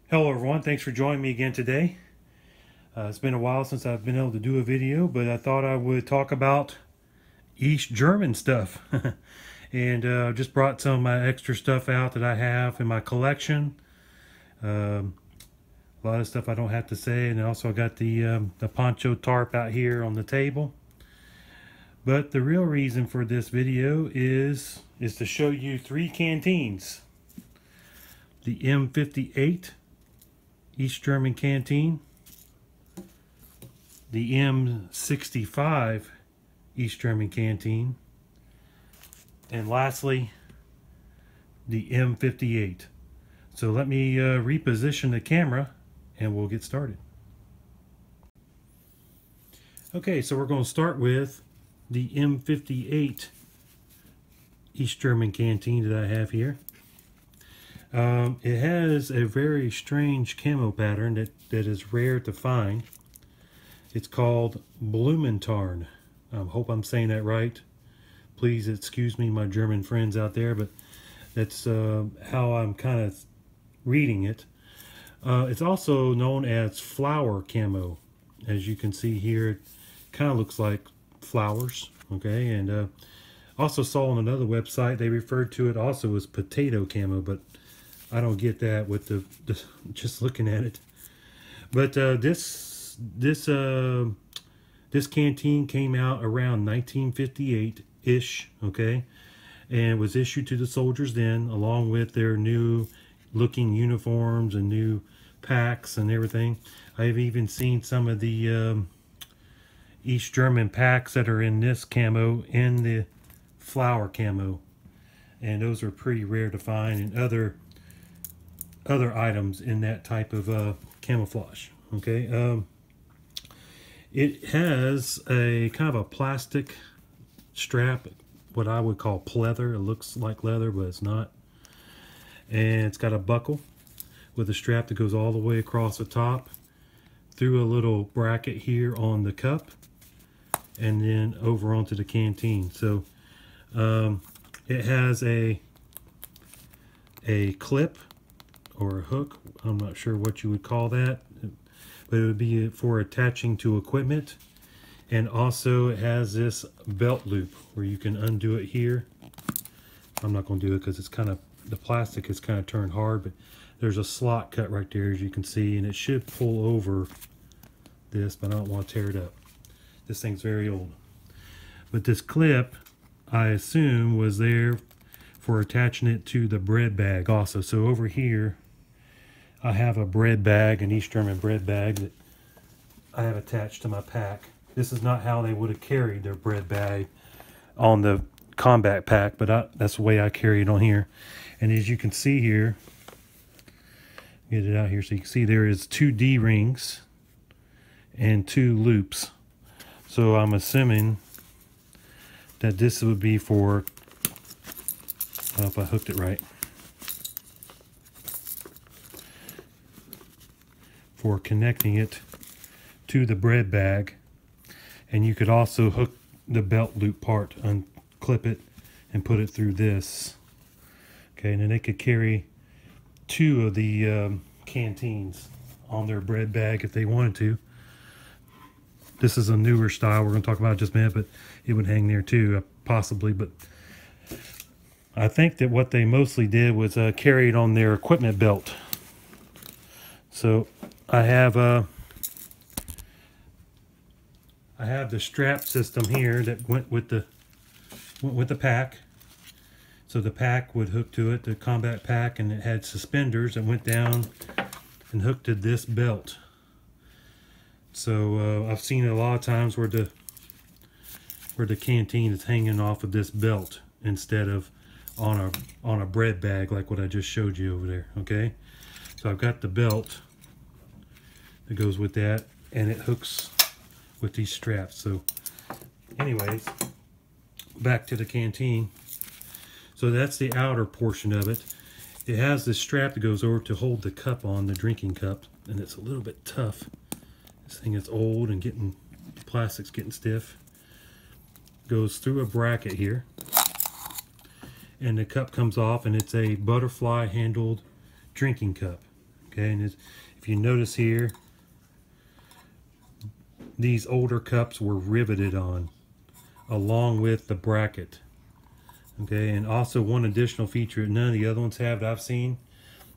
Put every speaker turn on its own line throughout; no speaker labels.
Hello everyone, thanks for joining me again today. It's been a while since I've been able to do a video, but I thought I would talk about East German stuff. And just brought some of my extra stuff out that I have in my collection. A lot of stuff I don't have to say, and also I got the poncho tarp out here on the table. But the real reason for this video is to show you three canteens. The M58 East German canteen, the M65 East German canteen, and lastly the M58. So let me reposition the camera and we'll get started. Okay, so we're going to start with the M58 East German canteen that I have here. It has a very strange camo pattern that is rare to find. It's called Blumentarn. I hope I'm saying that right. Please excuse me, my German friends out there, but that's how I'm kind of reading it. It's also known as flower camo. As you can see here, it kind of looks like flowers. Okay, and also saw on another website they referred to it also as potato camo, but I don't get that with the just looking at it. But this canteen came out around 1958-ish, okay, and was issued to the soldiers then, along with their new looking uniforms and new packs and everything. I've even seen some of the East German packs that are in this camo in the flower camo, and those are pretty rare to find, and other items in that type of camouflage. Okay, it has a kind of a plastic strap, what I would call pleather. It looks like leather, but it's not. And it's got a buckle with a strap that goes all the way across the top through a little bracket here on the cup and then over onto the canteen. So it has a clip or a hook. I'm not sure what you would call that, but it would be for attaching to equipment. And also it has this belt loop where you can undo it here. I'm not going to do it because it's kind of, the plastic is kind of turned hard, but there's a slot cut right there, as you can see, and it should pull over this, but I don't want to tear it up. This thing's very old. But this clip, I assume, was there for attaching it to the bread bag also. So over here I have a bread bag, an East German bread bag that I have attached to my pack. This is not how they would have carried their bread bag on the combat pack, but that's the way I carry it on here. And as you can see here, get it out here so you can see there is 2 D-rings and 2 loops. So I'm assuming that this would be for, I don't know if I hooked it right, for connecting it to the bread bag. And you could also hook the belt loop part, unclip it and put it through this. Okay, and then they could carry 2 of the canteens on their bread bag if they wanted to. This is a newer style we're going to talk about in just a minute, but it would hang there too, possibly. But I think that what they mostly did was carry it on their equipment belt. So I have the strap system here that went with the pack. So the pack would hook to it, the combat pack, and it had suspenders that went down and hooked to this belt. So I've seen it a lot of times where the canteen is hanging off of this belt instead of on a bread bag like what I just showed you over there. Okay, so I've got the belt that goes with that, and it hooks with these straps. So anyways, back to the canteen. So that's the outer portion of it. It has this strap that goes over to hold the cup on, the drinking cup, and it's a little bit tough. This thing is old and the plastic's getting stiff. Goes through a bracket here, and the cup comes off, and it's a butterfly handled drinking cup. Okay, and if you notice here, these older cups were riveted on along with the bracket. Okay, and also one additional feature none of the other ones have that I've seen,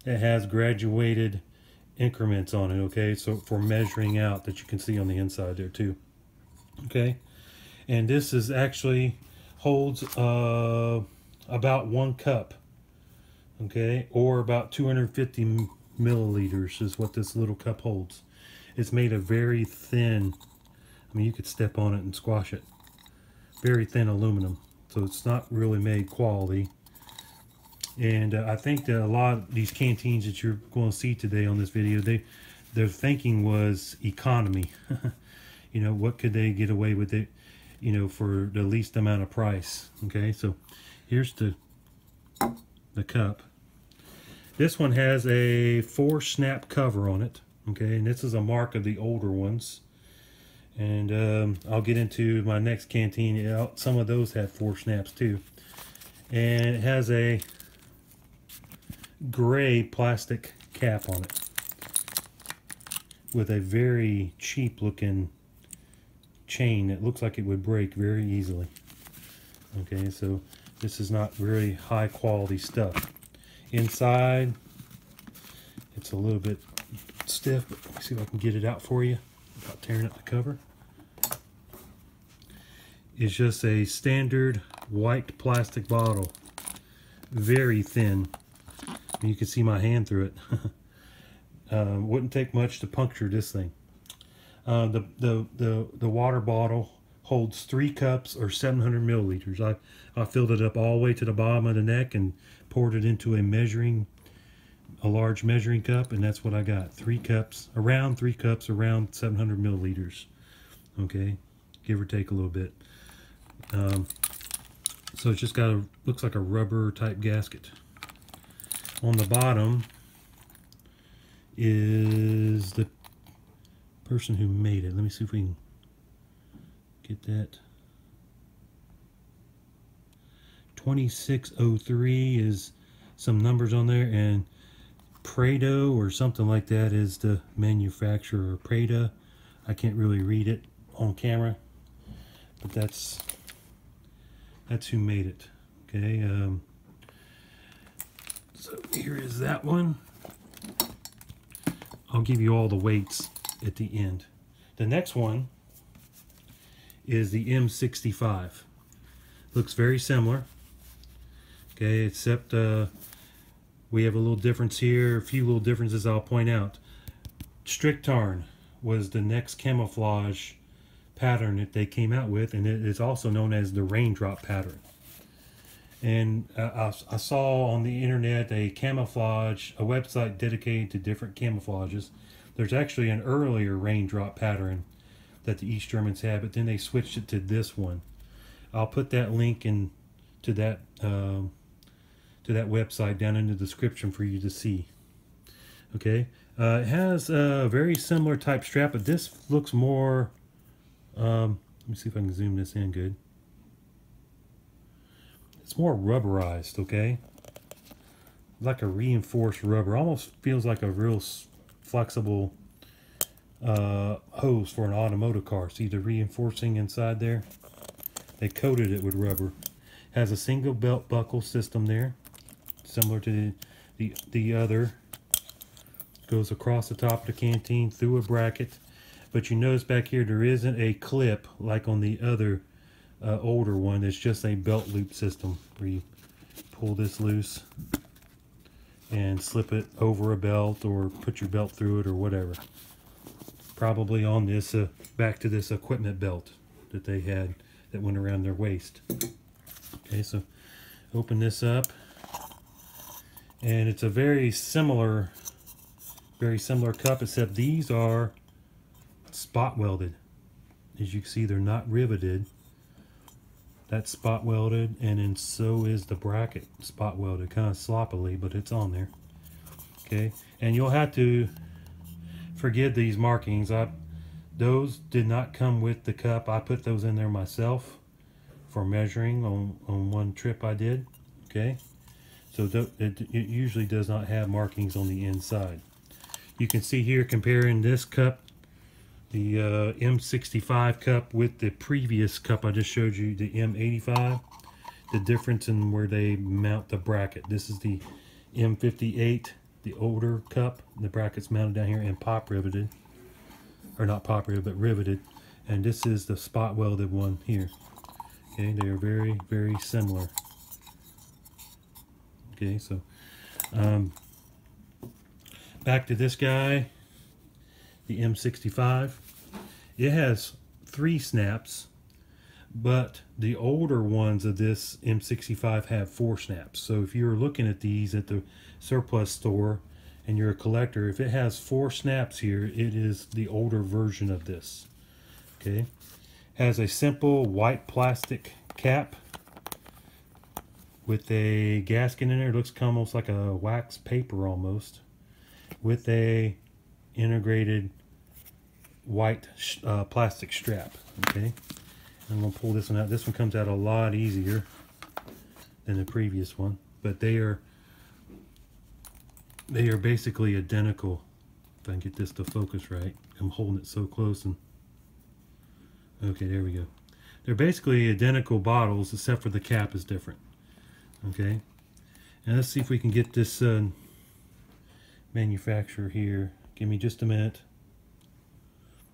it has graduated increments on it. Okay, so for measuring out, that you can see on the inside there too. Okay, and this is actually holds about 1 cup. Okay, or about 250 milliliters is what this little cup holds. It's made of very thin, I mean, you could step on it and squash it, very thin aluminum, so it's not really made quality. And I think that a lot of these canteens that you're going to see today on this video, their thinking was economy. You know, what could they get away with it, you know, for the least amount of price. Okay, so here's the cup. This one has a 4-snap cover on it. Okay, and this is a mark of the older ones. And I'll get into my next canteen. Some of those have 4 snaps too. And it has a gray plastic cap on it with a very cheap looking chain that looks like it would break very easily. Okay, so this is not very high quality stuff. Inside, it's a little bit stiff, but let me see if I can get it out for you without tearing up the cover. It's just a standard white plastic bottle, very thin. You can see my hand through it. Wouldn't take much to puncture this thing. The water bottle holds 3 cups or 700 milliliters. I filled it up all the way to the bottom of the neck and poured it into a large measuring cup, and that's what I got. 3 cups, around 700 milliliters. Okay, give or take a little bit. So it's just got looks like a rubber type gasket. On the bottom is the person who made it. Let me see if we can get that. 2603 is some numbers on there, and Prado or something like that is the manufacturer. Prada. I can't really read it on camera, but that's who made it. Okay, so here is that one. I'll give you all the weights at the end. The next one is the M65. Looks very similar. Okay, except we have a little difference here, a few little differences I'll point out. Strictarn was the next camouflage pattern that they came out with, and it is also known as the Raindrop Pattern. And I saw on the internet a website dedicated to different camouflages. There's actually an earlier Raindrop Pattern that the East Germans had, but then they switched it to this one. I'll put that link to that website down in the description for you to see. Okay, it has a very similar type strap, but this looks more. Let me see if I can zoom this in good. It's more rubberized, okay? Like a reinforced rubber. Almost feels like a real flexible hose for an automotive car. See the reinforcing inside there? They coated it with rubber. Has a single belt buckle system there, similar to the other. Goes across the top of the canteen through a bracket. But you notice back here there isn't a clip like on the other older one. It's just a belt loop system where you pull this loose and slip it over a belt or put your belt through it or whatever. Probably on this back to this equipment belt that they had that went around their waist. Okay, so open this up, and it's a very similar cup, except these are spot welded. As you can see, they're not riveted. That's spot welded, and then so is the bracket spot welded, kind of sloppily, but it's on there. Okay, and you'll have to forgive these markings. Those did not come with the cup. I put those in there myself for measuring on one trip I did. Okay, so it usually does not have markings on the inside. You can see here comparing this cup, the M65 cup, with the previous cup I just showed you, the M85. The difference in where they mount the bracket. This is the M58, the older cup. The bracket's mounted down here and pop riveted. Or not pop riveted, but riveted. And this is the spot welded one here. Okay, they are very, very similar. Okay, so back to this guy, the M65. It has 3 snaps, but the older ones of this M65 have 4 snaps. So if you're looking at these at the surplus store and you're a collector, if it has 4 snaps here, it is the older version of this. Okay, has a simple white plastic cap with a gasket in there. It looks almost like a wax paper almost, with a integrated white plastic strap. Okay, I'm gonna pull this one out. This one comes out a lot easier than the previous one, but they are basically identical. If I can get this to focus right, I'm holding it so close. And okay, there we go. They're basically identical bottles, except for the cap is different. Okay, and let's see if we can get this manufacturer here. Give me just a minute.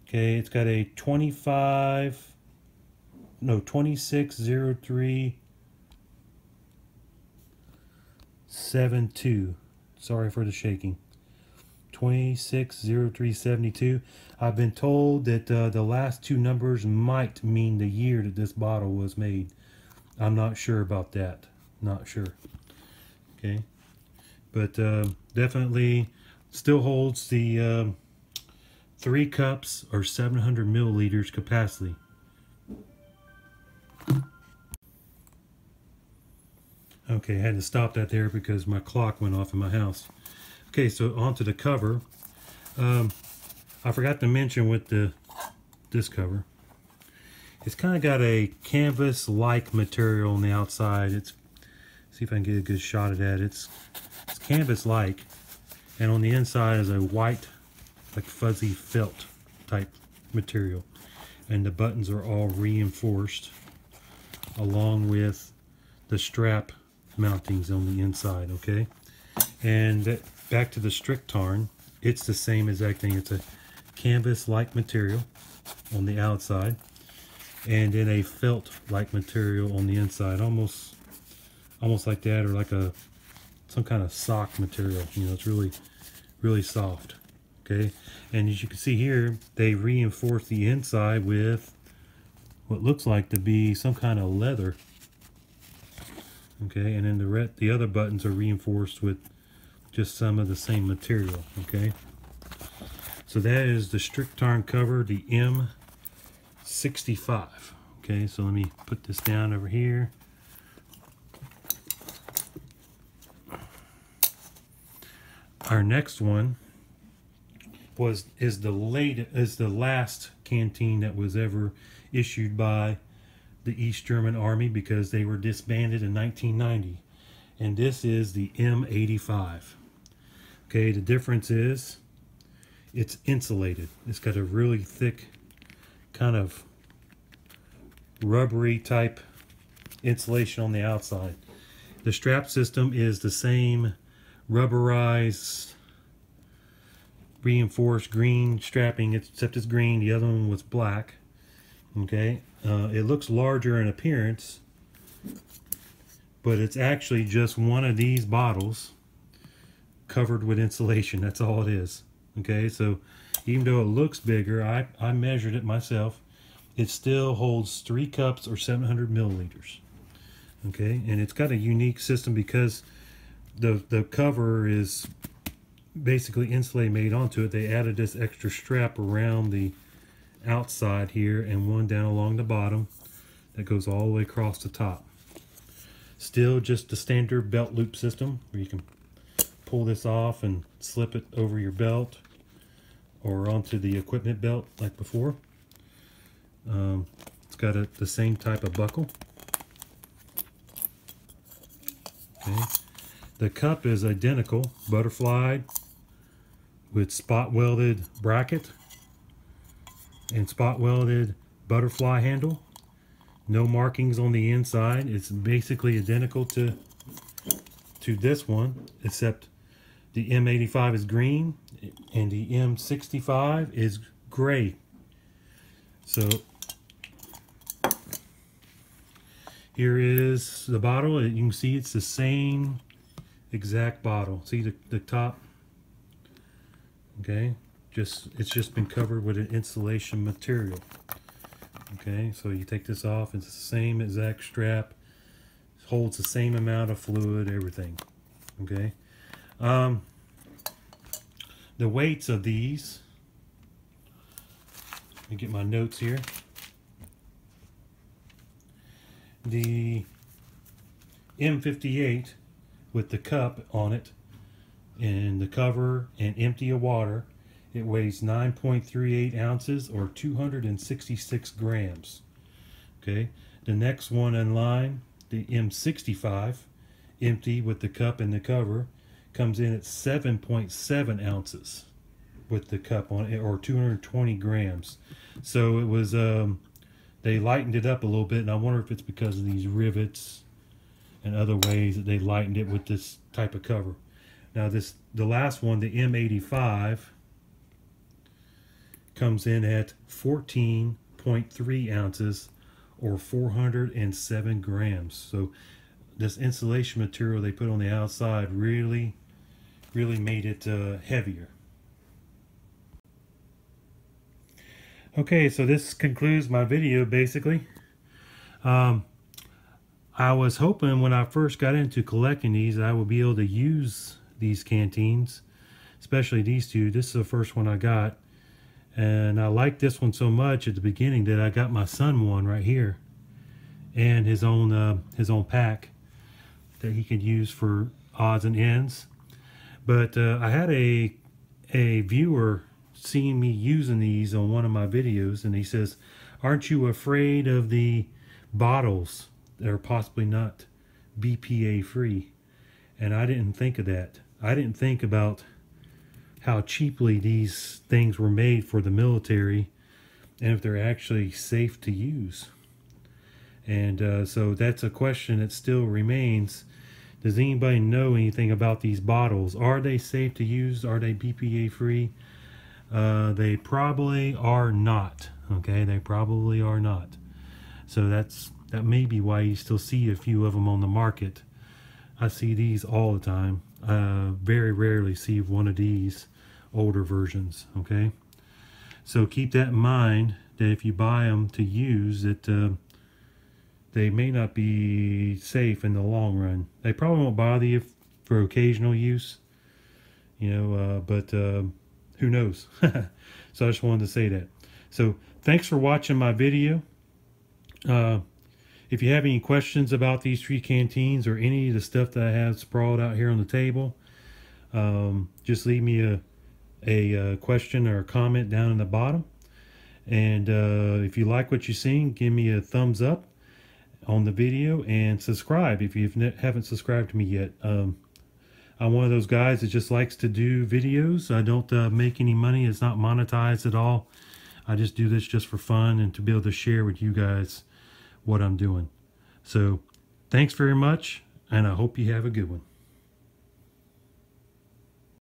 Okay, it's got a 260372. Sorry for the shaking. 260372. I've been told that the last 2 numbers might mean the year that this bottle was made. I'm not sure about that. Not sure. Okay, but definitely still holds the 3 cups or 700 milliliters capacity. Okay, I had to stop that there because my clock went off in my house. Okay, so onto the cover. I forgot to mention with this cover, it's kind of got a canvas-like material on the outside. It's, see if I can get a good shot of that. It's canvas-like, and on the inside is a white, like fuzzy felt type material, and the buttons are all reinforced along with the strap mountings on the inside. Okay, and back to the strict tarn, it's the same exact thing. It's a canvas-like material on the outside, and then a felt-like material on the inside, almost like that, or like some kind of sock material. You know, it's really, really soft. Okay, and as you can see here, they reinforce the inside with what looks like to be some kind of leather. Okay, and then the other buttons are reinforced with just some of the same material. Okay, so that is the strict tarn cover, the M65. Okay, so let me put this down over here. Our next one is the last canteen that was ever issued by the East German Army, because they were disbanded in 1990, and this is the M85. Okay, the difference is it's insulated. It's got a really thick kind of rubbery type insulation on the outside. The strap system is the same rubberized reinforced green strapping, except it's green. The other one was black. Okay, it looks larger in appearance, but it's actually just one of these bottles covered with insulation. That's all it is. Okay, so even though it looks bigger, I measured it myself, it still holds 3 cups or 700 milliliters. Okay, and it's got a unique system because the cover is basically insulated made onto it. They added this extra strap around the outside here and one down along the bottom that goes all the way across the top. Still just the standard belt loop system where you can pull this off and slip it over your belt or onto the equipment belt like before. It's got the same type of buckle. Okay. The cup is identical, butterflied with spot welded bracket and spot welded butterfly handle. No markings on the inside. It's basically identical to this one, except the M85 is green and the M65 is gray. So here is the bottle. You can see it's the same exact bottle. See the top? Okay, it's just been covered with an insulation material. Okay, so you take this off, it's the same exact strap, holds the same amount of fluid, everything. Okay, the weights of these, let me get my notes here. The M58 with the cup on it and the cover and empty of water, it weighs 9.38 ounces or 266 grams. Okay, the next one in line, the M65, empty with the cup and the cover, comes in at 7.7 ounces with the cup on it, or 220 grams. So it was, they lightened it up a little bit, and I wonder if it's because of these rivets and other ways that they lightened it with this type of cover. Now the last one, the M85, comes in at 14.3 ounces or 407 grams. So this insulation material they put on the outside really made it heavier. Okay, so this concludes my video basically. I was hoping when I first got into collecting these I would be able to use these canteens, especially these two. This is the first one I got, and I liked this one so much at the beginning that I got my son one right here, and his own pack that he could use for odds and ends. But I had a viewer seeing me using these on one of my videos, and he says, "Aren't you afraid of the bottles that are possibly not BPA free?" And I didn't think of that. I didn't think about how cheaply these things were made for the military and if they're actually safe to use. And so that's a question that still remains. Does anybody know anything about these bottles? Are they safe to use? Are they BPA free? They probably are not. Okay, they probably are not. So that may be why you still see a few of them on the market. I see these all the time. Very rarely see one of these older versions. Okay, so keep that in mind, that if you buy them to use, that they may not be safe in the long run. They probably won't bother you for occasional use, you know, but who knows? So I just wanted to say that. So thanks for watching my video. If you have any questions about these three canteens or any of the stuff that I have sprawled out here on the table, just leave me a question or a comment down in the bottom. And if you like what you're seeing, give me a thumbs up on the video and subscribe if you haven't subscribed to me yet. I'm one of those guys that just likes to do videos. I don't make any money. It's not monetized at all. I just do this just for fun and to be able to share with you guys what I'm doing. So thanks very much, and I hope you have a good one.